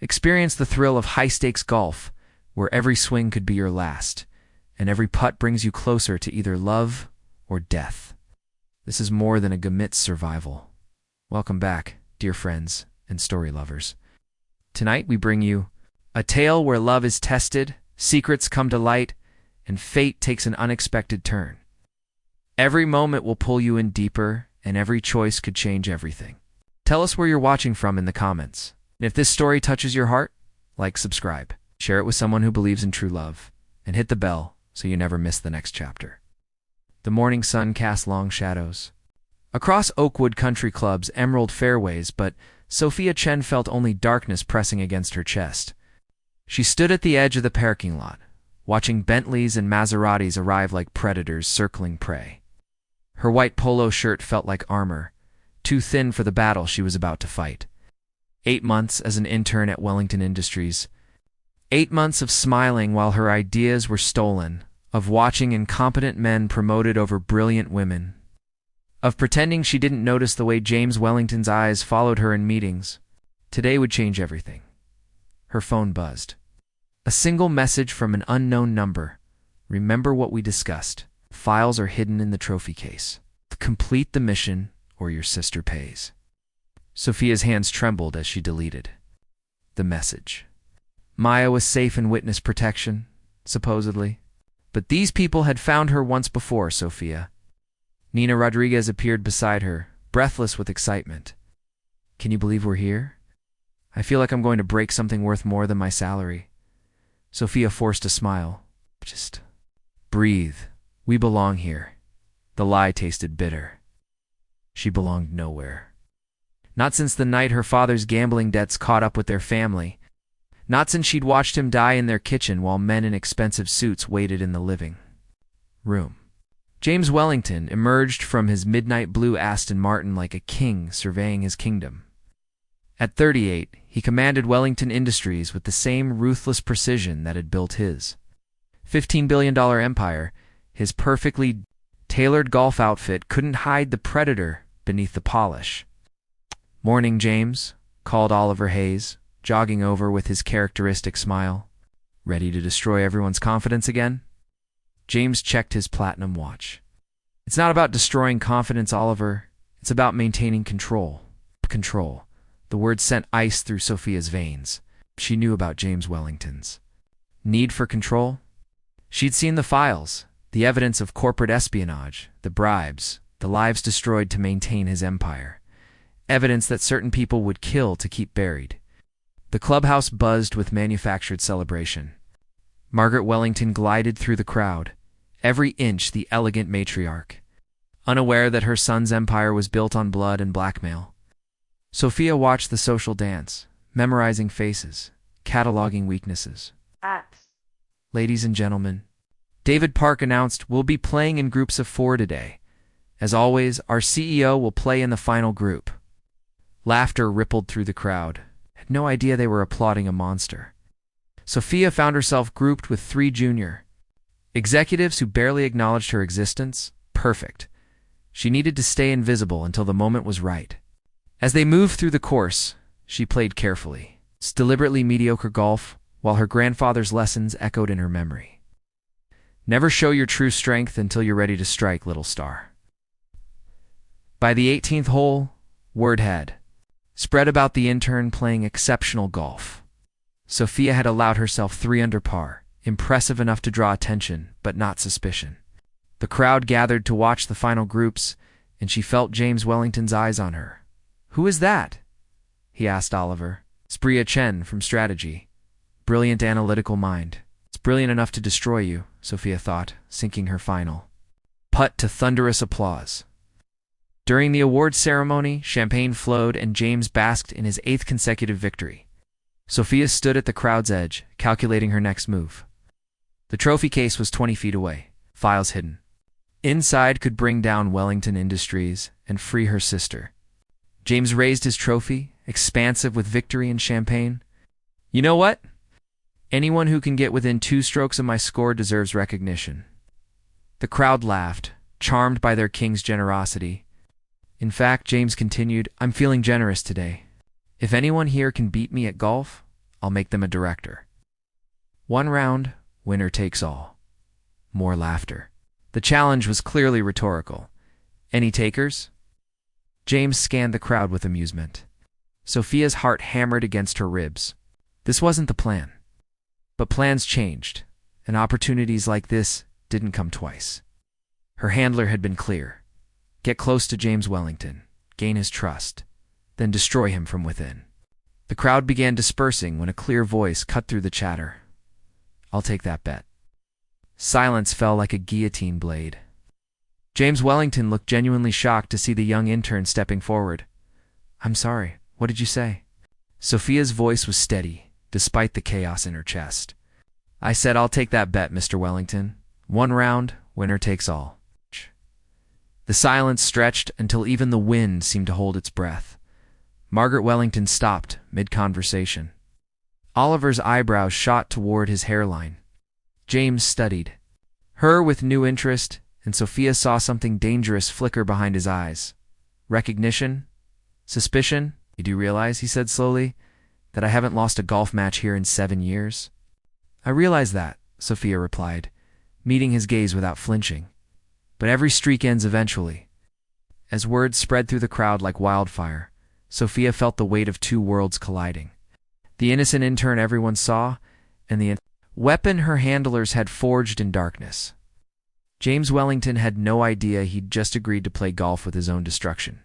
Experience the thrill of high-stakes golf, where every swing could be your last, and every putt brings you closer to either love or death. This is more than a amidst survival. Welcome back, dear friends and story lovers. Tonight we bring you a tale where love is tested, secrets come to light, and fate takes an unexpected turn. Every moment will pull you in deeper, and every choice could change everything. Tell us where you're watching from in the comments. And if this story touches your heart, like, subscribe, share it with someone who believes in true love, and hit the bell so you never miss the next chapter. The morning sun cast long shadows across Oakwood Country Club's emerald fairways, but Sophia Chen felt only darkness pressing against her chest. She stood at the edge of the parking lot, watching Bentleys and Maseratis arrive like predators circling prey. Her white polo shirt felt like armor, too thin for the battle she was about to fight. 8 months as an intern at Wellington Industries. 8 months of smiling while her ideas were stolen, of watching incompetent men promoted over brilliant women, of pretending she didn't notice the way James Wellington's eyes followed her in meetings. Today would change everything. Her phone buzzed. A single message from an unknown number. Remember what we discussed. Files are hidden in the trophy case. Complete the mission, or your sister pays. Sophia's hands trembled as she deleted the message. Maya was safe in witness protection, supposedly. But these people had found her once before, Sophia. Nina Rodriguez appeared beside her, breathless with excitement. Can you believe we're here? I feel like I'm going to break something worth more than my salary. Sophia forced a smile. Just breathe. We belong here. The lie tasted bitter. She belonged nowhere. Not since the night her father's gambling debts caught up with their family. Not since she'd watched him die in their kitchen while men in expensive suits waited in the living room. James Wellington emerged from his midnight blue Aston Martin like a king surveying his kingdom. At 38, he commanded Wellington Industries with the same ruthless precision that had built his $15 billion empire. His perfectly tailored golf outfit couldn't hide the predator beneath the polish. "Morning, James," called Oliver Hayes, jogging over with his characteristic smile. "Ready to destroy everyone's confidence again?" James checked his platinum watch. "It's not about destroying confidence, Oliver. It's about maintaining control." Control. The word sent ice through Sophia's veins. She knew about James Wellington's need for control. She'd seen the files, the evidence of corporate espionage, the bribes, the lives destroyed to maintain his empire. Evidence that certain people would kill to keep buried. The clubhouse buzzed with manufactured celebration. Margaret Wellington glided through the crowd, every inch the elegant matriarch, unaware that her son's empire was built on blood and blackmail. Sophia watched the social dance, memorizing faces, cataloging weaknesses. "Ladies and gentlemen," David Park announced, "we'll be playing in groups of 4 today. As always, our CEO will play in the final group." Laughter rippled through the crowd. Had no idea they were applauding a monster. Sophia found herself grouped with 3 junior executives who barely acknowledged her existence. Perfect. She needed to stay invisible until the moment was right. As they moved through the course, she played carefully. It's deliberately mediocre golf, while her grandfather's lessons echoed in her memory. Never show your true strength until you're ready to strike, little star. By the 18th hole, word had spread about the intern playing exceptional golf. Sophia had allowed herself 3 under par, impressive enough to draw attention, but not suspicion. The crowd gathered to watch the final groups, and she felt James Wellington's eyes on her. "Who is that?" he asked Oliver. "Sophia Chen from Strategy. Brilliant analytical mind. It's brilliant enough to destroy you," Sophia thought, sinking her final putt to thunderous applause. During the awards ceremony, champagne flowed and James basked in his 8th consecutive victory. Sophia stood at the crowd's edge, calculating her next move. The trophy case was 20 feet away, files hidden. Inside could bring down Wellington Industries and free her sister. James raised his trophy, expansive with victory and champagne. "You know what? Anyone who can get within 2 strokes of my score deserves recognition." The crowd laughed, charmed by their king's generosity. In fact, James continued, "I'm feeling generous today. If anyone here can beat me at golf, I'll make them a director. 1 round, winner takes all. More laughter. The challenge was clearly rhetorical. Any takers? James scanned the crowd with amusement. Sophia's heart hammered against her ribs. This wasn't the plan. But plans changed, and opportunities like this didn't come twice. Her handler had been clear. Get close to James Wellington, gain his trust, then destroy him from within. The crowd began dispersing when a clear voice cut through the chatter. I'll take that bet. Silence fell like a guillotine blade. James Wellington looked genuinely shocked to see the young intern stepping forward. I'm sorry, what did you say? Sophia's voice was steady, despite the chaos in her chest. I said I'll take that bet, Mr. Wellington. 1 round, winner takes all. The silence stretched until even the wind seemed to hold its breath. Margaret Wellington stopped mid-conversation. Oliver's eyebrows shot toward his hairline. James studied her with new interest, and Sophia saw something dangerous flicker behind his eyes. Recognition? Suspicion? You do realize, he said slowly, that I haven't lost a golf match here in 7 years? I realize that, Sophia replied, meeting his gaze without flinching. But every streak ends eventually. As words spread through the crowd like wildfire, Sophia felt the weight of 2 worlds colliding. The innocent intern everyone saw, and the weapon her handlers had forged in darkness. James Wellington had no idea he'd just agreed to play golf with his own destruction.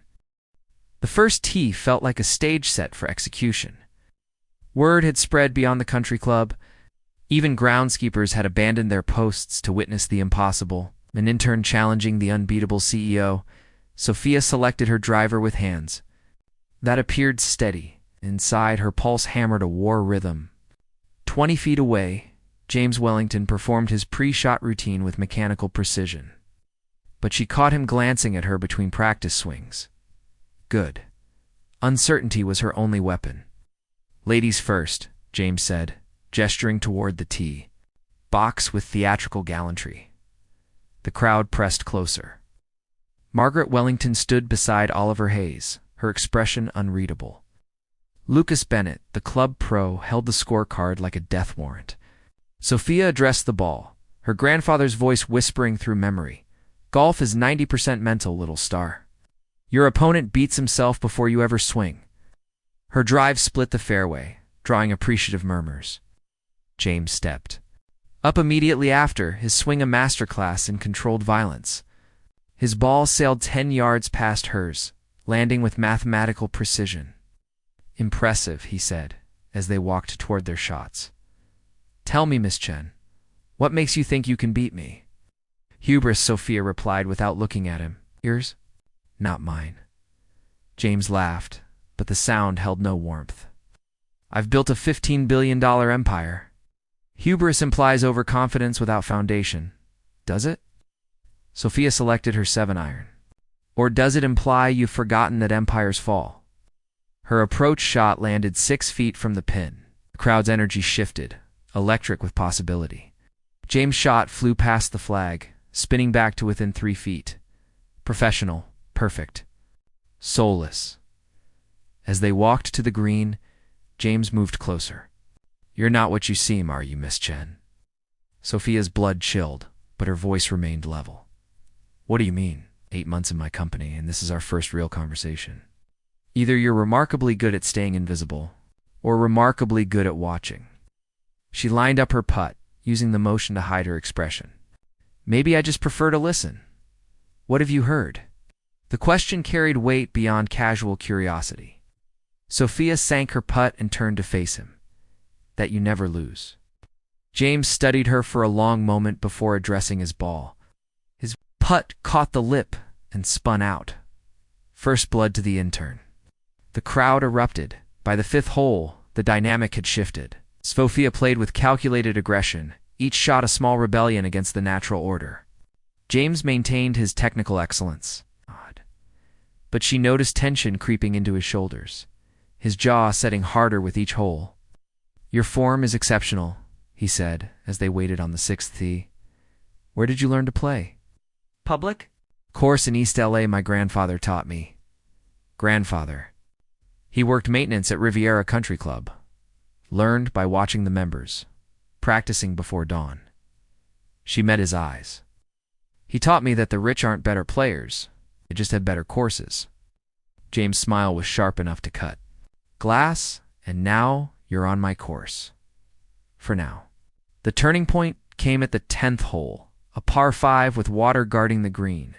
The first tee felt like a stage set for execution. Word had spread beyond the country club. Even groundskeepers had abandoned their posts to witness the impossible. An intern challenging the unbeatable CEO, Sophia selected her driver with hands that appeared steady. Inside, her pulse hammered a war rhythm. 20 feet away, James Wellington performed his pre-shot routine with mechanical precision. But she caught him glancing at her between practice swings. Good. Uncertainty was her only weapon. Ladies first, James said, gesturing toward the tee. Box with theatrical gallantry. The crowd pressed closer. Margaret Wellington stood beside Oliver Hayes, her expression unreadable. Lucas Bennett, the club pro, held the scorecard like a death warrant. Sophia addressed the ball, her grandfather's voice whispering through memory. Golf is 90% mental, little star. Your opponent beats himself before you ever swing. Her drive split the fairway, drawing appreciative murmurs. James stepped up immediately after, his swing a masterclass in controlled violence. His ball sailed 10 yards past hers, landing with mathematical precision. Impressive, he said, as they walked toward their shots. Tell me, Miss Chen, what makes you think you can beat me? Hubris, Sophia replied without looking at him. Yours? Not mine. James laughed, but the sound held no warmth. I've built a $15 billion empire. Hubris implies overconfidence without foundation. Does it? Sophia selected her 7-iron. Or does it imply you've forgotten that empires fall? Her approach shot landed 6 feet from the pin. The crowd's energy shifted, electric with possibility. James' shot flew past the flag, spinning back to within 3 feet. Professional, perfect, soulless. As they walked to the green, James moved closer. You're not what you seem, are you, Miss Chen? Sophia's blood chilled, but her voice remained level. What do you mean? 8 months in my company, and this is our first real conversation. Either you're remarkably good at staying invisible, or remarkably good at watching. She lined up her putt, using the motion to hide her expression. Maybe I just prefer to listen. What have you heard? The question carried weight beyond casual curiosity. Sophia sank her putt and turned to face him. That you never lose. James studied her for a long moment before addressing his ball. His putt caught the lip and spun out. First blood to the intern. The crowd erupted. By the 5th hole, the dynamic had shifted. Sophia played with calculated aggression, each shot a small rebellion against the natural order. James maintained his technical excellence. But she noticed tension creeping into his shoulders, his jaw setting harder with each hole. Your form is exceptional, he said, as they waited on the 6th tee. Where did you learn to play? Public? Course in East LA my grandfather taught me. Grandfather. He worked maintenance at Riviera Country Club. learned by watching the members, practicing before dawn. She met his eyes. He taught me that the rich aren't better players, they just have better courses. James' smile was sharp enough to cut glass, and now you're on my course. For now. The turning point came at the 10th hole, a par 5 with water guarding the green.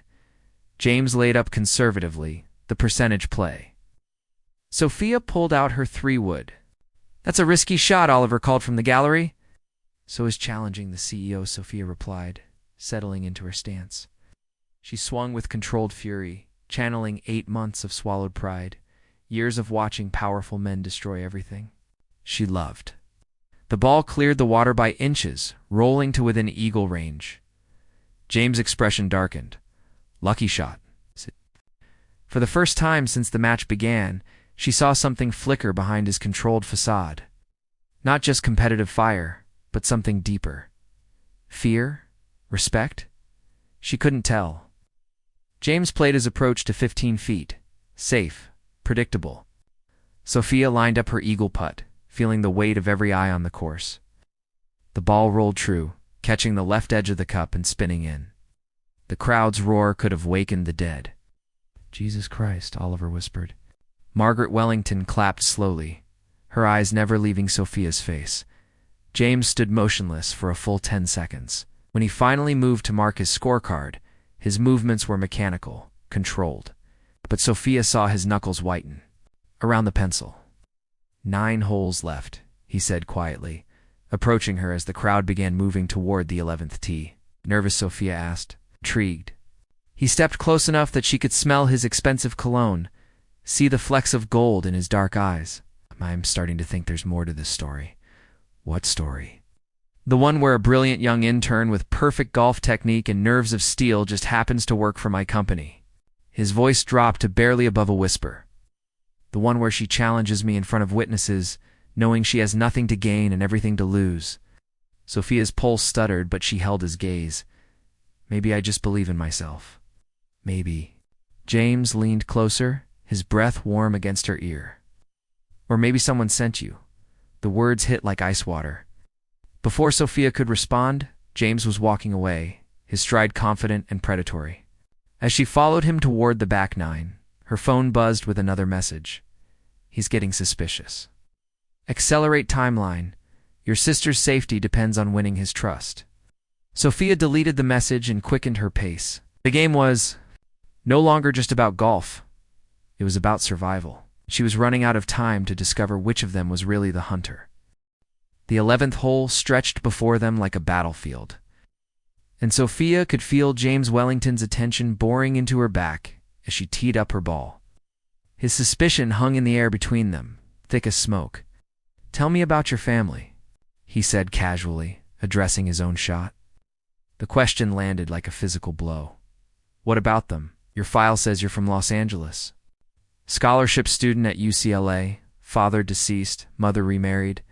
James laid up conservatively, the percentage play. Sophia pulled out her 3-wood. That's a risky shot, Oliver called from the gallery. So is challenging the CEO, Sophia replied, settling into her stance. She swung with controlled fury, channeling 8 months of swallowed pride, years of watching powerful men destroy everything she loved. The ball cleared the water by inches, rolling to within eagle range. James' expression darkened. Lucky shot. For the first time since the match began, she saw something flicker behind his controlled facade. Not just competitive fire, but something deeper. Fear? Respect? She couldn't tell. James played his approach to 15 feet. Safe. Predictable. Sophia lined up her eagle putt, feeling the weight of every eye on the course. The ball rolled true, catching the left edge of the cup and spinning in. The crowd's roar could have wakened the dead. Jesus Christ, Oliver whispered. Margaret Wellington clapped slowly, her eyes never leaving Sophia's face. James stood motionless for a full 10 seconds. When he finally moved to mark his scorecard, his movements were mechanical, controlled. But Sophia saw his knuckles whiten. Around the pencil. 9 holes left, he said quietly, approaching her as the crowd began moving toward the 11th tee. Nervous, Sophia asked, intrigued. He stepped close enough that she could smell his expensive cologne, see the flecks of gold in his dark eyes. I'm starting to think there's more to this story. What story? The one where a brilliant young intern with perfect golf technique and nerves of steel just happens to work for my company. His voice dropped to barely above a whisper. The one where she challenges me in front of witnesses, knowing she has nothing to gain and everything to lose. Sophia's pulse stuttered, but she held his gaze. Maybe I just believe in myself. Maybe. James leaned closer, his breath warm against her ear. Or maybe someone sent you. The words hit like ice water. Before Sophia could respond, James was walking away, his stride confident and predatory. As she followed him toward the back 9, her phone buzzed with another message. He's getting suspicious. Accelerate timeline. Your sister's safety depends on winning his trust. Sophia deleted the message and quickened her pace. The game was no longer just about golf. It was about survival. She was running out of time to discover which of them was really the hunter. The 11th hole stretched before them like a battlefield. And Sophia could feel James Wellington's attention boring into her back as she teed up her ball. His suspicion hung in the air between them, thick as smoke. Tell me about your family, he said casually, addressing his own shot. The question landed like a physical blow. What about them? Your file says you're from Los Angeles. Scholarship student at UCLA, father deceased, mother remarried.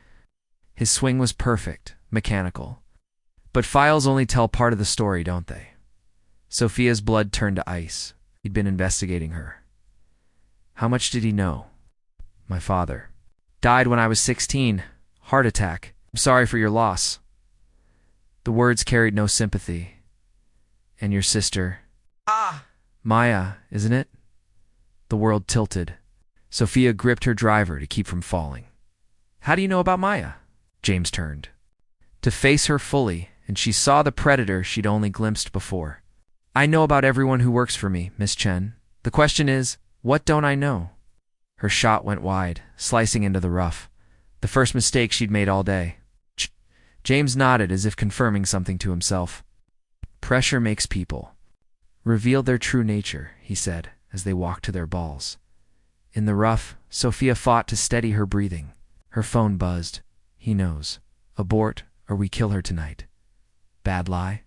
His swing was perfect, mechanical. But files only tell part of the story, don't they? Sophia's blood turned to ice. He'd been investigating her. How much did he know? My father. Died when I was 16. Heart attack. I'm sorry for your loss. The words carried no sympathy. And your sister? Maya, isn't it? The world tilted. Sophia gripped her driver to keep from falling. How do you know about Maya? James turned to face her fully, and she saw the predator she'd only glimpsed before. I know about everyone who works for me, Miss Chen. The question is, what don't I know? Her shot went wide, slicing into the rough. The first mistake she'd made all day. James nodded as if confirming something to himself. Pressure makes people reveal their true nature, he said, as they walked to their balls. In the rough, Sophia fought to steady her breathing. Her phone buzzed. He knows. Abort, or we kill her tonight. Bad lie?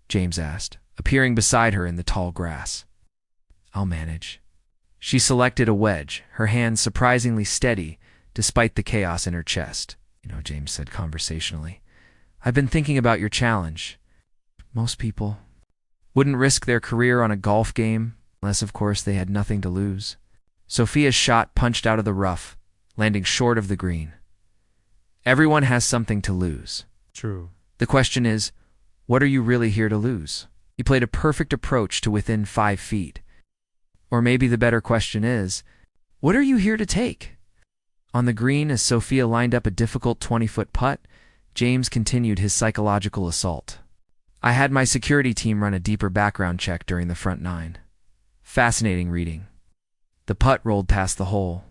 James asked, appearing beside her in the tall grass. I'll manage. She selected a wedge, her hand surprisingly steady, despite the chaos in her chest. James said conversationally. I've been thinking about your challenge. Most people wouldn't risk their career on a golf game, unless, of course, they had nothing to lose. Sophia's shot punched out of the rough, landing short of the green. Everyone has something to lose. True. The question is, what are you really here to lose? He played a perfect approach to within 5 feet. Or maybe the better question is, what are you here to take? On the green, as Sophia lined up a difficult 20-foot putt, James continued his psychological assault. I had my security team run a deeper background check during the front 9. Fascinating reading. The putt rolled past the hole.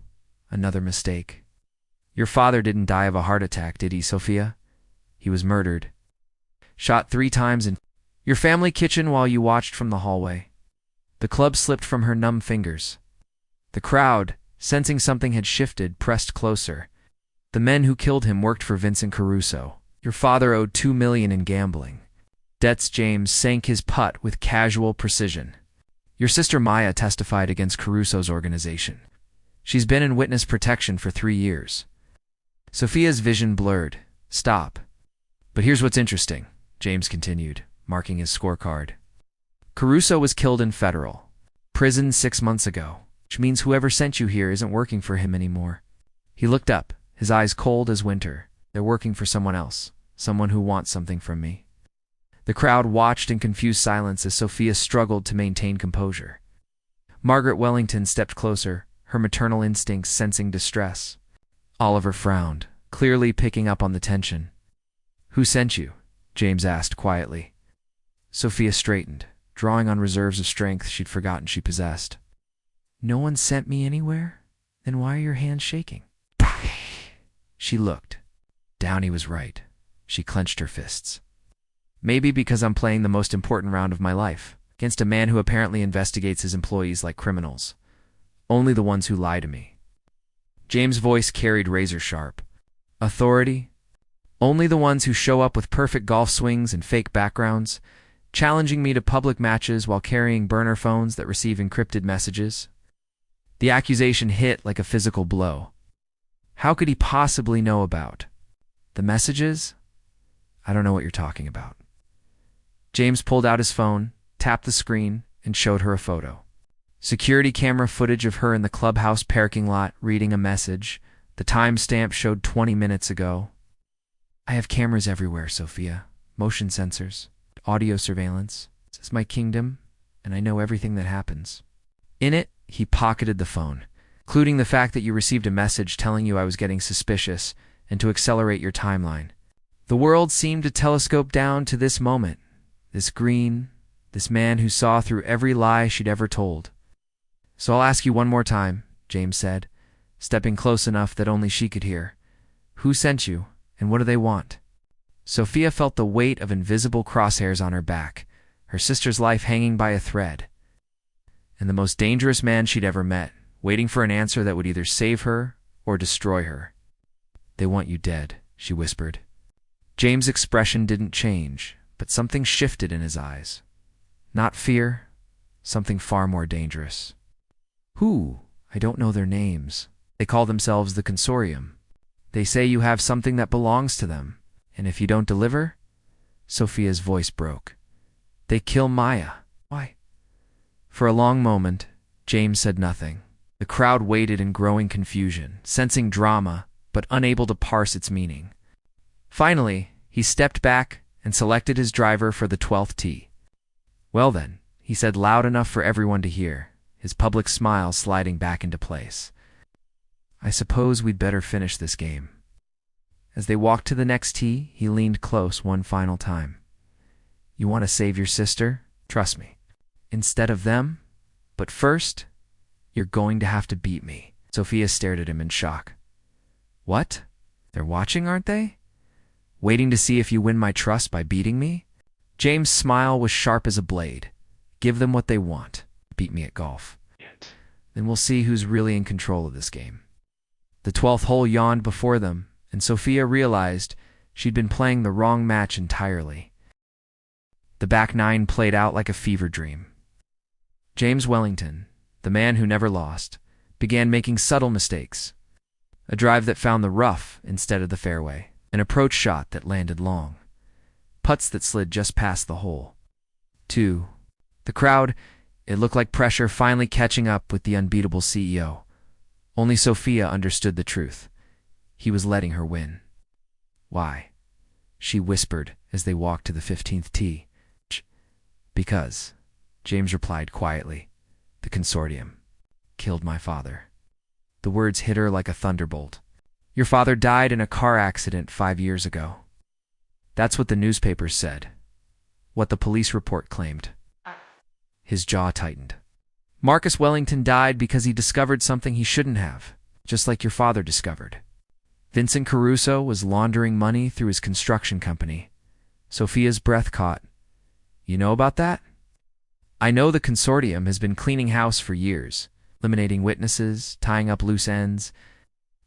Another mistake. Your father didn't die of a heart attack, did he, Sophia? He was murdered. Shot 3 times in your family kitchen while you watched from the hallway. The club slipped from her numb fingers. The crowd, sensing something had shifted, pressed closer. The men who killed him worked for Vincent Caruso. Your father owed $2 million in gambling debts. James sank his putt with casual precision. Your sister Maya testified against Caruso's organization. She's been in witness protection for 3 years. Sophia's vision blurred. Stop. But here's what's interesting, James continued, marking his scorecard. Caruso was killed in federal prison 6 months ago, which means whoever sent you here isn't working for him anymore. He looked up, his eyes cold as winter. They're working for someone else, someone who wants something from me. The crowd watched in confused silence as Sophia struggled to maintain composure. Margaret Wellington stepped closer, her maternal instincts sensing distress. Oliver frowned, clearly picking up on the tension. Who sent you? James asked quietly. Sophia straightened, drawing on reserves of strength she'd forgotten she possessed. No one sent me anywhere? Then why are your hands shaking? She looked. Downey was right. She clenched her fists. Maybe because I'm playing the most important round of my life, against a man who apparently investigates his employees like criminals. Only the ones who lie to me. James' voice carried razor sharp. Authority? Only the ones who show up with perfect golf swings and fake backgrounds, challenging me to public matches while carrying burner phones that receive encrypted messages. The accusation hit like a physical blow. How could he possibly know about the messages? I don't know what you're talking about. James pulled out his phone, tapped the screen, and showed her a photo. Security camera footage of her in the clubhouse parking lot reading a message. The timestamp showed 20 minutes ago. I have cameras everywhere, Sophia. Motion sensors, audio surveillance. This is my kingdom, and I know everything that happens. In it, he pocketed the phone, including the fact that you received a message telling you I was getting suspicious and to accelerate your timeline. The world seemed to telescope down to this moment, this green, this man who saw through every lie she'd ever told. So I'll ask you one more time, James said, stepping close enough that only she could hear. Who sent you, and what do they want? Sophia felt the weight of invisible crosshairs on her back, her sister's life hanging by a thread. And the most dangerous man she'd ever met, waiting for an answer that would either save her or destroy her. They want you dead, she whispered. James' expression didn't change, but something shifted in his eyes. Not fear, something far more dangerous. Who? I don't know their names. They call themselves the Consortium. They say you have something that belongs to them, and if you don't deliver? Sophia's voice broke. They kill Maya. Why? For a long moment, James said nothing. The crowd waited in growing confusion, sensing drama, but unable to parse its meaning. Finally, he stepped back and selected his driver for the 12th tee. Well then, he said loud enough for everyone to hear, his public smile sliding back into place. I suppose we'd better finish this game. As they walked to the next tee, he leaned close one final time. You want to save your sister? Trust me. Instead of them? But first, you're going to have to beat me. Sophia stared at him in shock. What? They're watching, aren't they? Waiting to see if you win my trust by beating me? James' smile was sharp as a blade. Give them what they want. Beat me at golf. Then we'll see who's really in control of this game. The 12th hole yawned before them, and Sophia realized she'd been playing the wrong match entirely. The back 9 played out like a fever dream. James Wellington, the man who never lost, began making subtle mistakes. A drive that found the rough instead of the fairway, an approach shot that landed long, putts that slid just past the hole. 2. The crowd, it looked like pressure finally catching up with the unbeatable CEO. Only Sophia understood the truth. He was letting her win. Why? She whispered as they walked to the 15th tee. Because, James replied quietly, the consortium killed my father. The words hit her like a thunderbolt. Your father died in a car accident 5 years ago. That's what the newspapers said. What the police report claimed. His jaw tightened. Marcus Wellington died because he discovered something he shouldn't have, just like your father discovered. Vincent Caruso was laundering money through his construction company. Sophia's breath caught. You know about that? I know the consortium has been cleaning house for years, eliminating witnesses, tying up loose ends.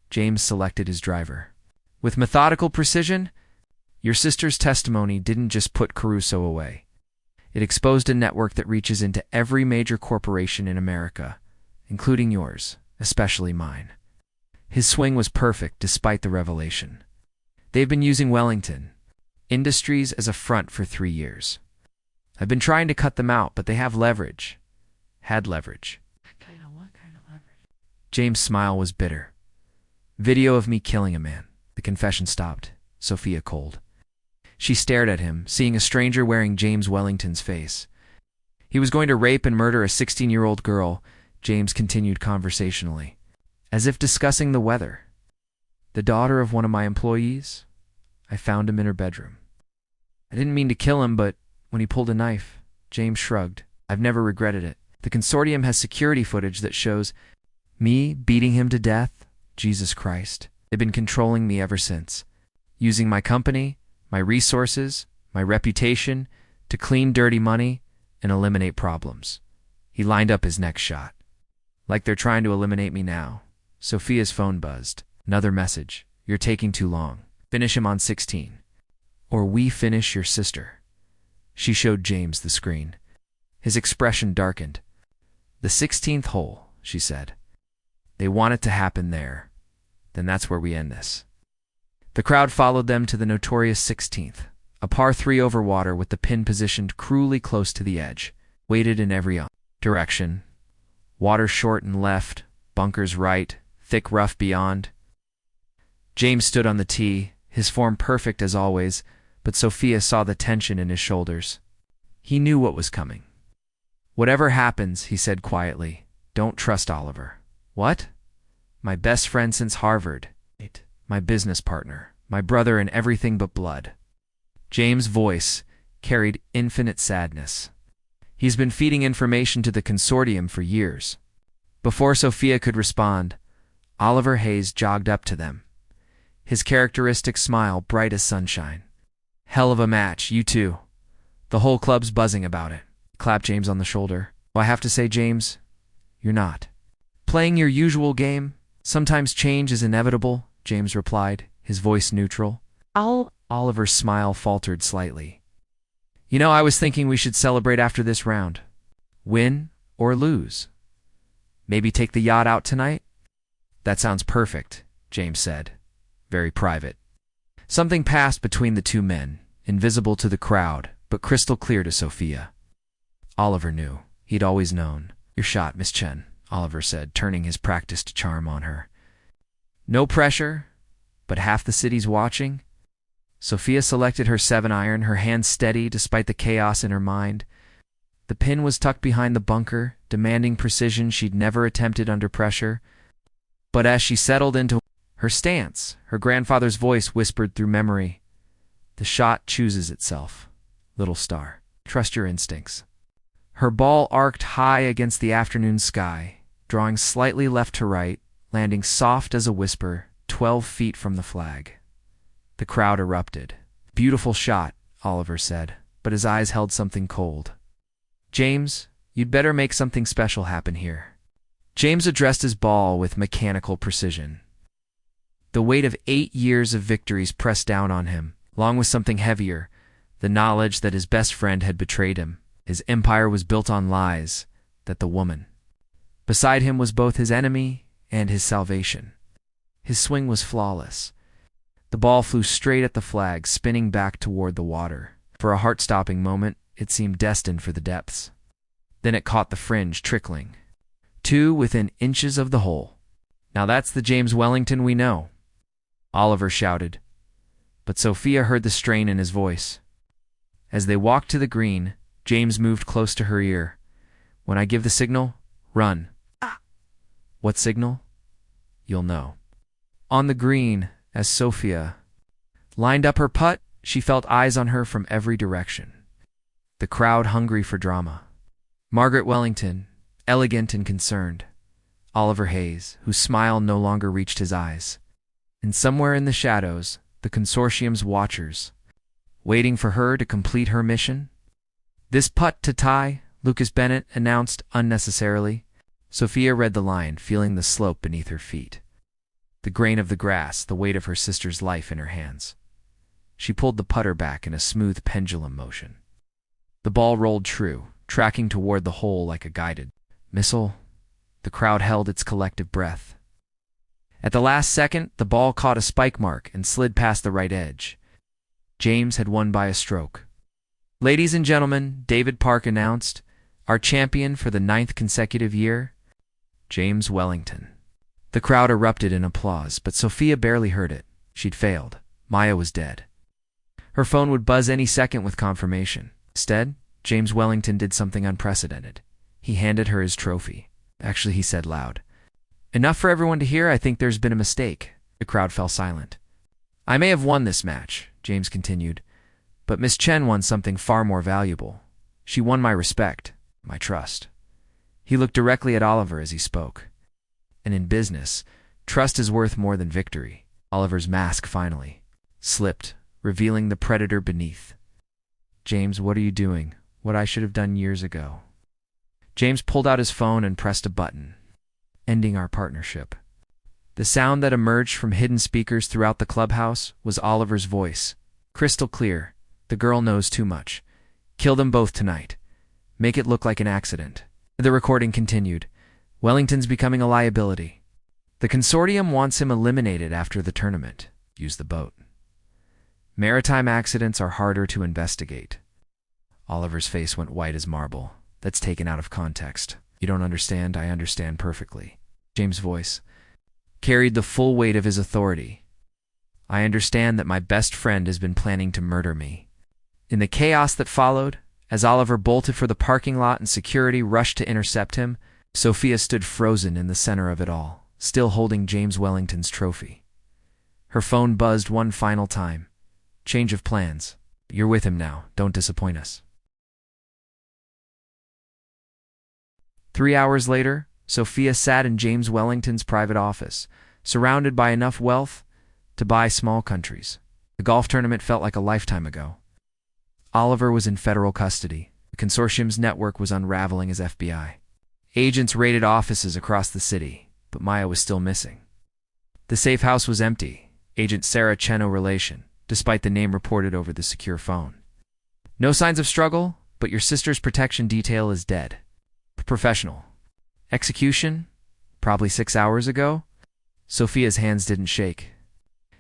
James selected his driver. With methodical precision, your sister's testimony didn't just put Caruso away. It exposed a network that reaches into every major corporation in America, including yours, especially mine. His swing was perfect despite the revelation. They've been using Wellington Industries as a front for 3 years. I've been trying to cut them out, but they have leverage. Had leverage. What kind of leverage? James' smile was bitter. Video of me killing a man. The confession stopped. Sophia cold. She stared at him, seeing a stranger wearing James Wellington's face. He was going to rape and murder a 16-year-old girl, James continued conversationally, as if discussing the weather. The daughter of one of my employees? I found him in her bedroom. I didn't mean to kill him, but when he pulled a knife, James shrugged. I've never regretted it. The consortium has security footage that shows me beating him to death. Jesus Christ. They've been controlling me ever since, using my company, my resources, my reputation to clean dirty money and eliminate problems. He lined up his next shot. Like they're trying to eliminate me now. Sophia's phone buzzed. Another message. You're taking too long. Finish him on 16. Or we finish your sister. She showed James the screen. His expression darkened. The 16th hole, she said. They want it to happen there. Then that's where we end this. The crowd followed them to the notorious 16th, a par 3 over water with the pin positioned cruelly close to the edge, weighted in every direction. Water short and left, bunkers right, thick rough beyond. James stood on the tee, his form perfect as always, but Sophia saw the tension in his shoulders. He knew what was coming. Whatever happens, he said quietly, don't trust Oliver. What? My best friend since Harvard. My business partner. My brother in everything but blood. James' voice carried infinite sadness. He's been feeding information to the consortium for years. Before Sophia could respond, Oliver Hayes jogged up to them. His characteristic smile bright as sunshine. Hell of a match, you two. The whole club's buzzing about it. Clapped James on the shoulder. Well, I have to say, James, you're not. Playing your usual game. Sometimes change is inevitable, James replied, his voice neutral. Oliver's smile faltered slightly. You know, I was thinking we should celebrate after this round. Win or lose. Maybe take the yacht out tonight? That sounds perfect, James said. Very private. Something passed between the two men, invisible to the crowd, but crystal clear to Sophia. Oliver knew. He'd always known. Your shot, Miss Chen, Oliver said, turning his practiced charm on her. No pressure, but half the city's watching. Sophia selected her 7-iron, her hand steady despite the chaos in her mind. The pin was tucked behind the bunker, demanding precision she'd never attempted under pressure. But as she settled into her stance, her grandfather's voice whispered through memory, the shot chooses itself, little star. Trust your instincts. Her ball arced high against the afternoon sky, drawing slightly left to right, landing soft as a whisper, 12 feet from the flag. The crowd erupted. Beautiful shot, Oliver said, but his eyes held something cold. James, you'd better make something special happen here. James addressed his ball with mechanical precision. The weight of 8 years of victories pressed down on him, along with something heavier, the knowledge that his best friend had betrayed him. His empire was built on lies, that the woman beside him was both his enemy and his salvation. His swing was flawless. The ball flew straight at the flag, spinning back toward the water. For a heart-stopping moment, it seemed destined for the depths. Then it caught the fringe, trickling. 2 within inches of the hole. Now that's the James Wellington we know, Oliver shouted. but Sophia heard the strain in his voice. As they walked to the green, James moved close to her ear. "When I give the signal, run." Ah. "What signal?" "You'll know." On the green, as Sophia lined up her putt, she felt eyes on her from every direction. The crowd hungry for drama. Margaret Wellington, elegant and concerned. Oliver Hayes, whose smile no longer reached his eyes. And somewhere in the shadows, the consortium's watchers, waiting for her to complete her mission. "This putt to tie," Lucas Bennett announced unnecessarily. Sophia read the line, feeling the slope beneath her feet. The grain of the grass, the weight of her sister's life in her hands. She pulled the putter back in a smooth pendulum motion. The ball rolled true, tracking toward the hole like a guided missile. The crowd held its collective breath. At the last second, the ball caught a spike mark and slid past the right edge. James had won by a stroke. "Ladies and gentlemen," David Park announced, "our champion for the 9th consecutive year, James Wellington." The crowd erupted in applause, but Sophia barely heard it. She'd failed. Maya was dead. Her phone would buzz any second with confirmation. Instead, James Wellington did something unprecedented. He handed her his trophy. Actually, he said loud, "Enough for everyone to hear. I think there's been a mistake." The crowd fell silent. "I may have won this match," James continued, "but Miss Chen won something far more valuable. She won my respect, my trust." He looked directly at Oliver as he spoke. And in business, trust is worth more than victory. Oliver's mask finally slipped, revealing the predator beneath. "James, what are you doing? What I should have done years ago." James pulled out his phone and pressed a button. "Ending our partnership." The sound that emerged from hidden speakers throughout the clubhouse was Oliver's voice, crystal clear. "The girl knows too much. Kill them both tonight. Make it look like an accident." The recording continued. "Wellington's becoming a liability. The consortium wants him eliminated after the tournament. Use the boat. Maritime accidents are harder to investigate." Oliver's face went white as marble. "That's taken out of context. You don't understand. I understand perfectly." James' voice carried the full weight of his authority. "I understand that my best friend has been planning to murder me." In the chaos that followed, as Oliver bolted for the parking lot and security rushed to intercept him, Sophia stood frozen in the center of it all, still holding James Wellington's trophy. Her phone buzzed one final time. "Change of plans. You're with him now. Don't disappoint us." 3 hours later, Sophia sat in James Wellington's private office, surrounded by enough wealth to buy small countries. The golf tournament felt like a lifetime ago. Oliver was in federal custody. The consortium's network was unraveling as FBI. Agents raided offices across the city, but Maya was still missing. The safe house was empty. Agent Sarah Chen, no relation, despite the name reported over the secure phone. "No signs of struggle, but your sister's protection detail is dead." "Professional. Execution? Probably 6 hours ago?" Sophia's hands didn't shake.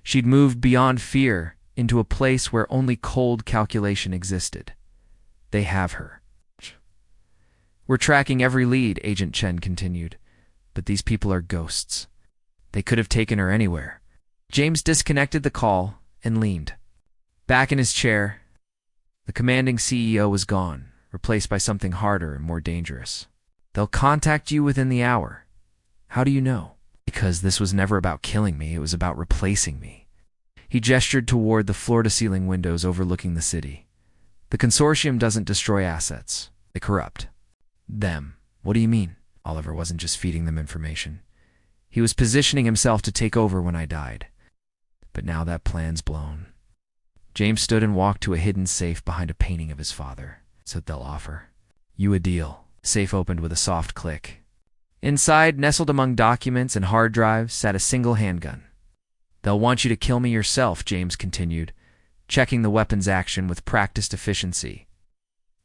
She'd moved beyond fear into a place where only cold calculation existed. "They have her." "We're tracking every lead," Agent Chen continued. "But these people are ghosts. They could have taken her anywhere." James disconnected the call and leaned back in his chair. The commanding CEO was gone, replaced by something harder and more dangerous. "They'll contact you within the hour." "How do you know?" "Because this was never about killing me. It was about replacing me." He gestured toward the floor-to-ceiling windows overlooking the city. "The consortium doesn't destroy assets. They corrupt them." "What do you mean?" Oliver wasn't just feeding them information. He was positioning himself to take over when I died. But now that plan's blown. James stood and walked to a hidden safe behind a painting of his father. "So they'll offer you a deal." Safe opened with a soft click. Inside, nestled among documents and hard drives, sat a single handgun. "They'll want you to kill me yourself," James continued, checking the weapon's action with practiced efficiency.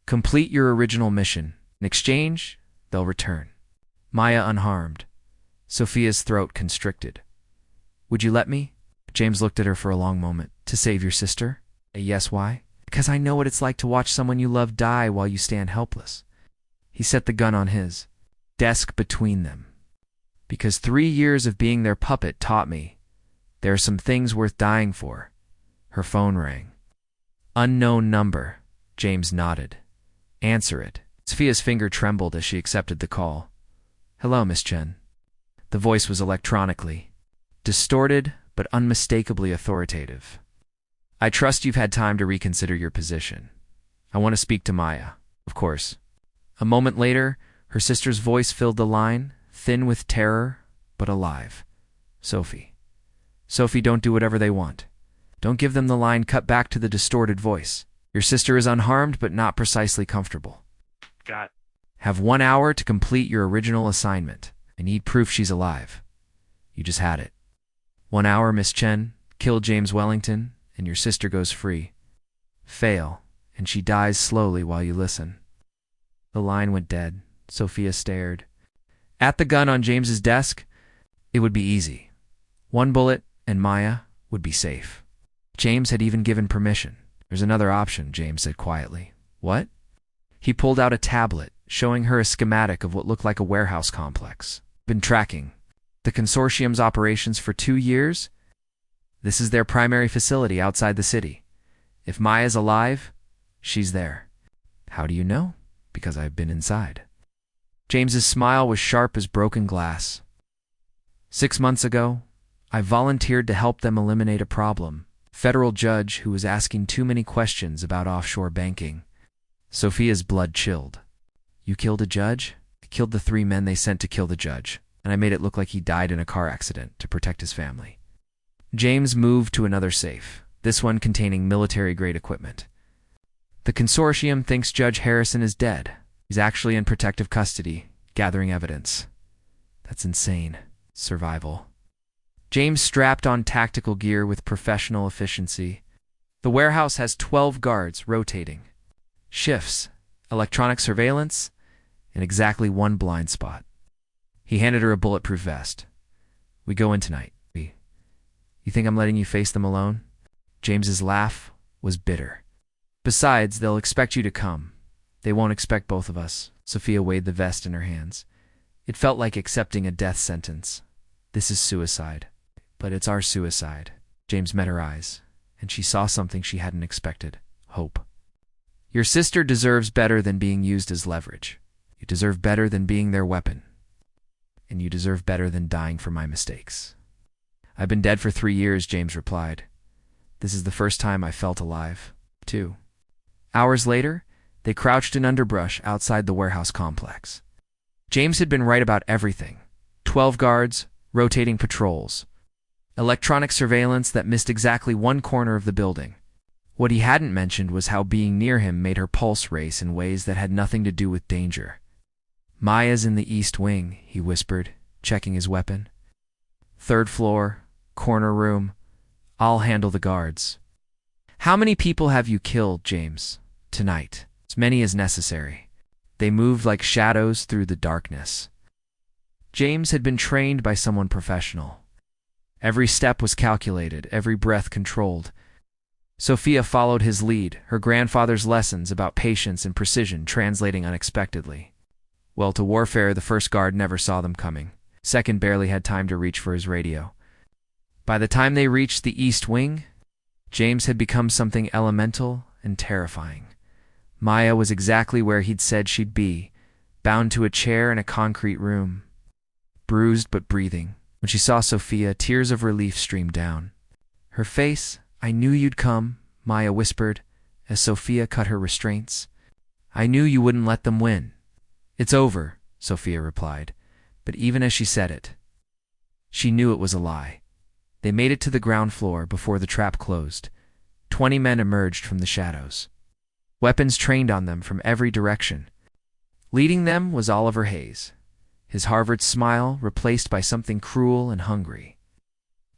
"Complete your original mission. In exchange, they'll return." Maya unharmed. Sophia's throat constricted. "Would you let me?" James looked at her for a long moment. "To save your sister?" "Yes, why?" "Because I know what it's like to watch someone you love die while you stand helpless." He set the gun on his desk between them. "Because 3 years of being their puppet taught me there are some things worth dying for. Her phone rang. Unknown number. James nodded. Answer it. Sophia's finger trembled as she accepted the call. Hello, Miss Chen. The voice was electronically distorted, but unmistakably authoritative. I trust you've had time to reconsider your position. I want to speak to Maya, of course. A moment later, her sister's voice filled the line, thin with terror, but alive. Sophie. Sophie, don't do whatever they want. Don't give them the line cut back to the distorted voice. Your sister is unharmed, but not precisely comfortable. Got. Have 1 hour to complete your original assignment. I need proof she's alive. You just had it. 1 hour, Miss Chen. Kill James Wellington, and your sister goes free. Fail, and she dies slowly while you listen. The line went dead. Sophia stared. At the gun on James's desk, it would be easy. 1 bullet, and Maya would be safe. James had even given permission. There's another option, James said quietly. What? He pulled out a tablet, showing her a schematic of what looked like a warehouse complex. Been tracking the consortium's operations for 2 years. This is their primary facility outside the city. If Maya's alive, she's there. How do you know? Because I've been inside. James's smile was sharp as broken glass. 6 months ago, I volunteered to help them eliminate a problem. Federal judge who was asking too many questions about offshore banking. Sophia's blood chilled. You killed a judge? I killed the 3 men they sent to kill the judge, and I made it look like he died in a car accident to protect his family. James moved to another safe, this one containing military-grade equipment. The consortium thinks Judge Harrison is dead. He's actually in protective custody, gathering evidence. That's insane. Survival. James strapped on tactical gear with professional efficiency. The warehouse has 12 guards rotating. Shifts, electronic surveillance, and exactly 1 blind spot. He handed her a bulletproof vest. We go in tonight. You think I'm letting you face them alone? James's laugh was bitter. Besides, they'll expect you to come. They won't expect both of us. Sophia weighed the vest in her hands. It felt like accepting a death sentence. This is suicide. But it's our suicide. James met her eyes, and she saw something she hadn't expected. Hope. Your sister deserves better than being used as leverage. You deserve better than being their weapon. And you deserve better than dying for my mistakes. I've been dead for 3 years, James replied. This is the first time I felt alive, too. Hours later, they crouched in underbrush outside the warehouse complex. James had been right about everything. 12 guards, rotating patrols. Electronic surveillance that missed exactly 1 corner of the building. What he hadn't mentioned was how being near him made her pulse race in ways that had nothing to do with danger. Maya's in the east wing, he whispered, checking his weapon. 3rd floor, corner room. I'll handle the guards. How many people have you killed, James? Tonight. As many as necessary. They moved like shadows through the darkness. James had been trained by someone professional. Every step was calculated, every breath controlled. Sophia followed his lead, her grandfather's lessons about patience and precision translating unexpectedly. Well, to warfare, the 1st guard never saw them coming. 2nd barely had time to reach for his radio. By the time they reached the east wing, James had become something elemental and terrifying. Maya was exactly where he'd said she'd be, bound to a chair in a concrete room. Bruised but breathing. When she saw Sophia, tears of relief streamed down. Her face, I knew you'd come, Maya whispered, as Sophia cut her restraints. I knew you wouldn't let them win. It's over, Sophia replied, but even as she said it, she knew it was a lie. They made it to the ground floor before the trap closed. 20 men emerged from the shadows. Weapons trained on them from every direction. Leading them was Oliver Hayes, his Harvard smile replaced by something cruel and hungry.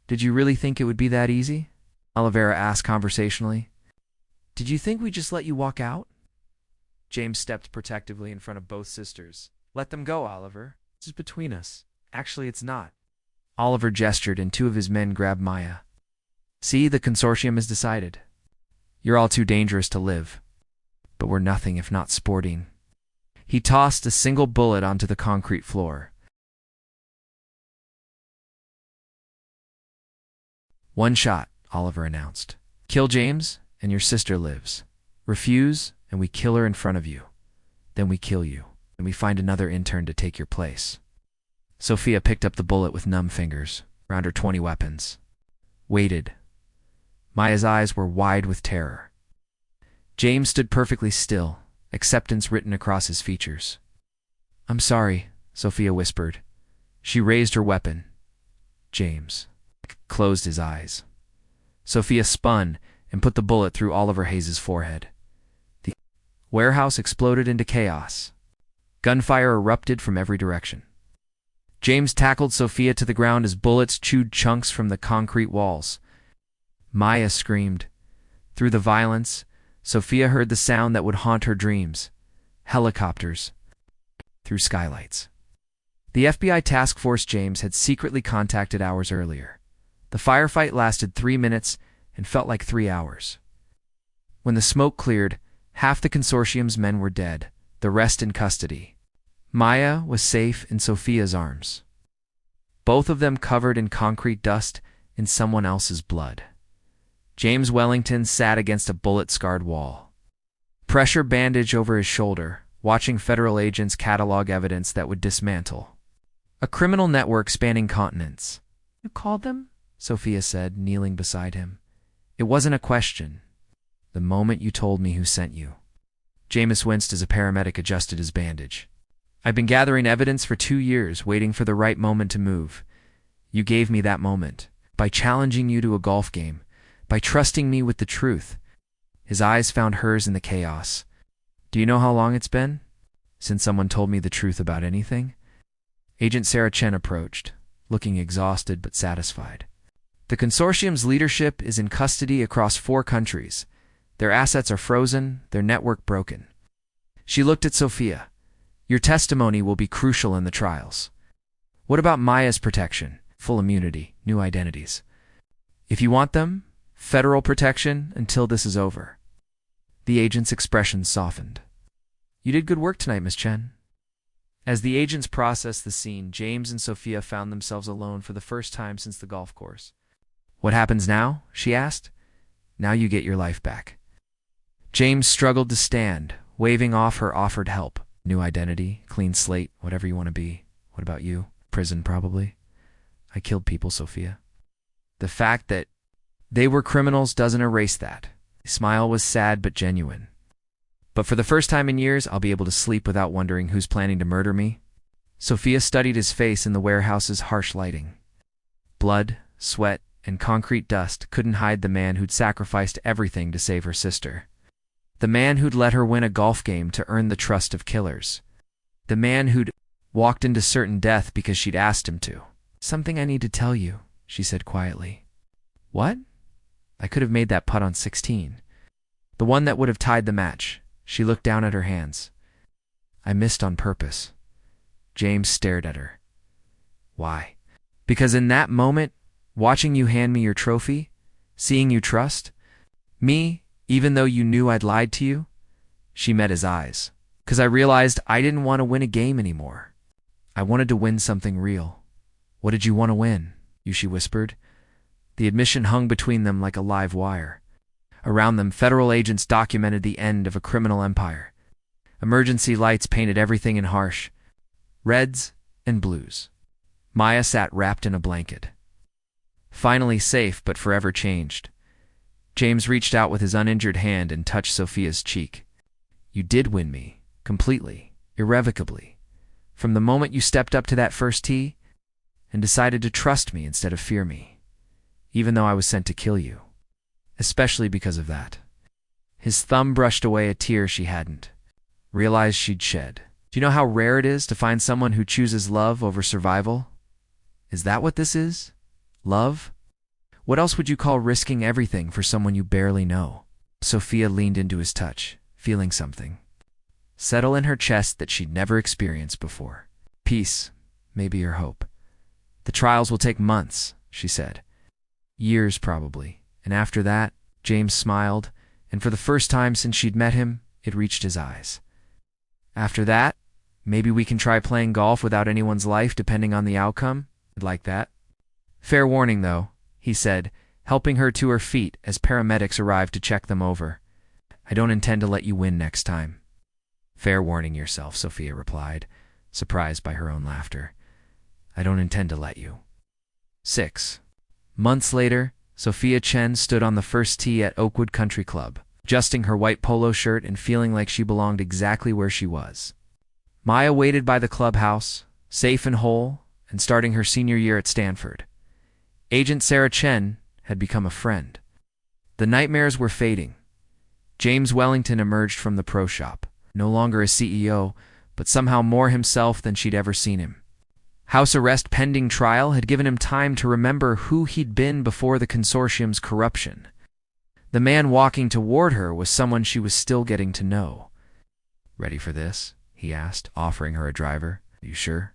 Did you really think it would be that easy? Olivera asked conversationally. Did you think we'd just let you walk out? James stepped protectively in front of both sisters. Let them go, Oliver. This is between us. Actually, it's not. Oliver gestured and 2 of his men grabbed Maya. See, the consortium has decided. You're all too dangerous to live. But we're nothing if not sporting. He tossed a single bullet onto the concrete floor. 1 shot, Oliver announced. Kill James, and your sister lives. Refuse, and we kill her in front of you. Then we kill you, and we find another intern to take your place. Sophia picked up the bullet with numb fingers, around her 20 weapons. Waited. Maya's eyes were wide with terror. James stood perfectly still, acceptance written across his features. "I'm sorry," Sophia whispered. She raised her weapon. James closed his eyes. Sophia spun and put the bullet through Oliver Hayes' forehead. The warehouse exploded into chaos. Gunfire erupted from every direction. James tackled Sophia to the ground as bullets chewed chunks from the concrete walls. Maya screamed. Through the violence, Sophia heard the sound that would haunt her dreams. Helicopters. Through skylights. The FBI task force James had secretly contacted hours earlier. The firefight lasted 3 minutes and felt like 3 hours. When the smoke cleared, half the consortium's men were dead, the rest in custody. Maya was safe in Sophia's arms. Both of them covered in concrete dust in someone else's blood. James Wellington sat against a bullet-scarred wall. Pressure bandage over his shoulder, watching federal agents catalog evidence that would dismantle a criminal network spanning continents. You called them? Sophia said, kneeling beside him. It wasn't a question. The moment you told me who sent you. James winced as a paramedic adjusted his bandage. I've been gathering evidence for 2 years, waiting for the right moment to move. You gave me that moment, by challenging you to a golf game, by trusting me with the truth. His eyes found hers in the chaos. Do you know how long it's been since someone told me the truth about anything? Agent Sophia Chen approached, looking exhausted but satisfied. The consortium's leadership is in custody across 4 countries. Their assets are frozen, their network broken. She looked at Sophia. Your testimony will be crucial in the trials. What about Maya's protection? Full immunity, new identities. If you want them, federal protection until this is over. The agent's expression softened. You did good work tonight, Miss Chen. As the agents processed the scene, James and Sophia found themselves alone for the first time since the golf course. What happens now? She asked. Now you get your life back. James struggled to stand, waving off her offered help. New identity, clean slate, whatever you want to be. What about you? Prison, probably. I killed people, Sophia. The fact that they were criminals doesn't erase that. His smile was sad but genuine. But for the first time in years, I'll be able to sleep without wondering who's planning to murder me. Sophia studied his face in the warehouse's harsh lighting. Blood, sweat, and concrete dust couldn't hide the man who'd sacrificed everything to save her sister. The man who'd let her win a golf game to earn the trust of killers. The man who'd walked into certain death because she'd asked him to. Something I need to tell you, she said quietly. What? I could have made that putt on 16. The one that would have tied the match. She looked down at her hands. I missed on purpose. James stared at her. Why? Because in that moment, watching you hand me your trophy, seeing you trust me, even though you knew I'd lied to you, she met his eyes. Because I realized I didn't want to win a game anymore. I wanted to win something real. What did you want to win? She whispered. The admission hung between them like a live wire. Around them, federal agents documented the end of a criminal empire. Emergency lights painted everything in harsh reds and blues. Maya sat wrapped in a blanket. Finally safe, but forever changed. James reached out with his uninjured hand and touched Sophia's cheek. You did win me, completely, irrevocably. From the moment you stepped up to that first tee and decided to trust me instead of fear me, even though I was sent to kill you. Especially because of that. His thumb brushed away a tear she hadn't realized she'd shed. Do you know how rare it is to find someone who chooses love over survival? Is that what this is? Love? What else would you call risking everything for someone you barely know? Sophia leaned into his touch, feeling something settle in her chest that she'd never experienced before. Peace, maybe her hope. The trials will take months, she said. Years, probably. And after that, James smiled, and for the first time since she'd met him, it reached his eyes. After that, maybe we can try playing golf without anyone's life depending on the outcome. I'd like that. Fair warning, though, he said, helping her to her feet as paramedics arrived to check them over. I don't intend to let you win next time. Fair warning yourself, Sophia replied, surprised by her own laughter. I don't intend to let you. 6 months later, Sophia Chen stood on the first tee at Oakwood Country Club, adjusting her white polo shirt and feeling like she belonged exactly where she was. Maya waited by the clubhouse, safe and whole, and starting her senior year at Stanford. Agent Sarah Chen had become a friend. The nightmares were fading. James Wellington emerged from the pro shop, no longer a CEO, but somehow more himself than she'd ever seen him. House arrest pending trial had given him time to remember who he'd been before the consortium's corruption. The man walking toward her was someone she was still getting to know. Ready for this? He asked, offering her a driver. You sure?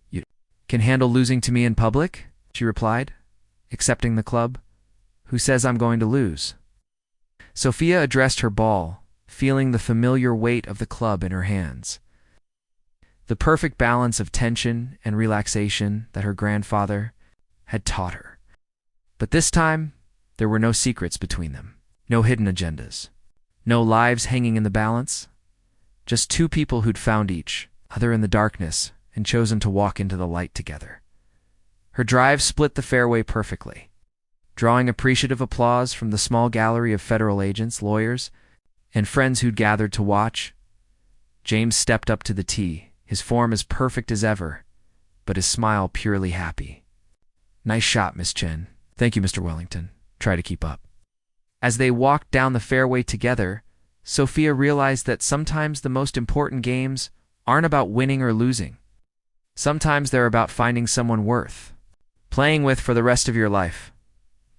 You can handle losing to me in public? She replied, accepting the club. Who says I'm going to lose? Sophia addressed her ball, feeling the familiar weight of the club in her hands. The perfect balance of tension and relaxation that her grandfather had taught her. But this time, there were no secrets between them, no hidden agendas, no lives hanging in the balance, just two people who'd found each other in the darkness and chosen to walk into the light together. Her drive split the fairway perfectly, drawing appreciative applause from the small gallery of federal agents, lawyers, and friends who'd gathered to watch. James stepped up to the tee, his form as perfect as ever, but his smile purely happy. Nice shot, Miss Chen. Thank you, Mr. Wellington. Try to keep up. As they walked down the fairway together, Sophia realized that sometimes the most important games aren't about winning or losing. Sometimes they're about finding someone worth playing with for the rest of your life.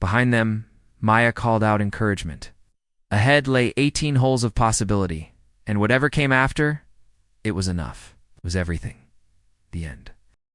Behind them, Maya called out encouragement. Ahead lay 18 holes of possibility, and whatever came after, it was enough. It was everything. The end.